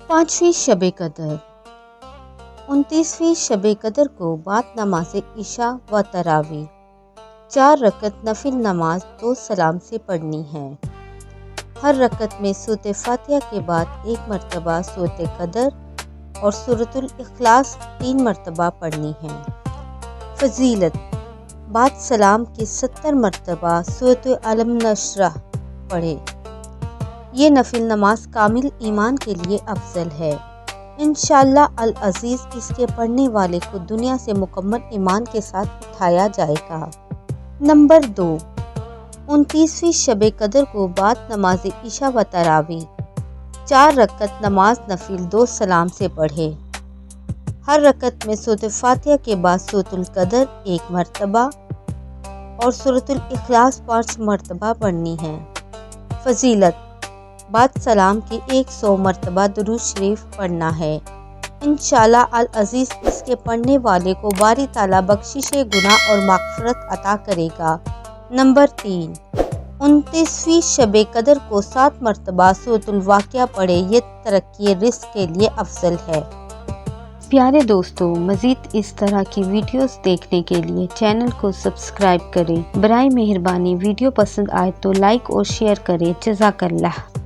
पांचवीं शब कदर। 29वीं शब कदर को बाद नमाज इशा व तरावी 4 रकत नफिल नमाज 2 सलाम से पढ़नी है। हर रकत में सूरत फातिहा के बाद 1 मरतबा सूरत कदर और सूरतुल इखलास 3 मरतबा पढ़नी है। फजीलत: बाद सलाम के 70 मरतबा सूरत अलम नशरह पढ़े। ये नफिल नमाज कामिल ईमान के लिए अफजल है। इंशाअल्लाह अल अजीज़ इसके पढ़ने वाले को दुनिया से मुकम्मल ईमान के साथ उठाया जाएगा। नंबर 2, 29वीं शब कदर को बाद नमाज इशा व तरावी 4 रकत नमाज नफिल 2 सलाम से पढ़े। हर रकत में सूरत फातिहा के बाद सूरतुल कदर 1 मरतबा और सूरतुल इखलास 5 मरतबा पढ़नी है। फजीलत: बाद सलाम के 100 मरतबा दुरूद शरीफ पढ़ना है। इंशाअल्लाह अल अजीज़ इसके पढ़ने वाले को बारी ताला बख्शिश गुनाह और मग़फ़िरत अता करेगा। नंबर 3, 29वीं शब कदर को 7 मरतबा सूरतुल वाक़िया पढ़े। ये तरक्की रिज़्क़ के लिए अफजल है। प्यारे दोस्तों, मज़ीद इस तरह की वीडियोस देखने के लिए चैनल को सब्सक्राइब करें। बराए मेहरबानी वीडियो पसंद आए तो लाइक और शेयर करें। जज़ाकल्लाह।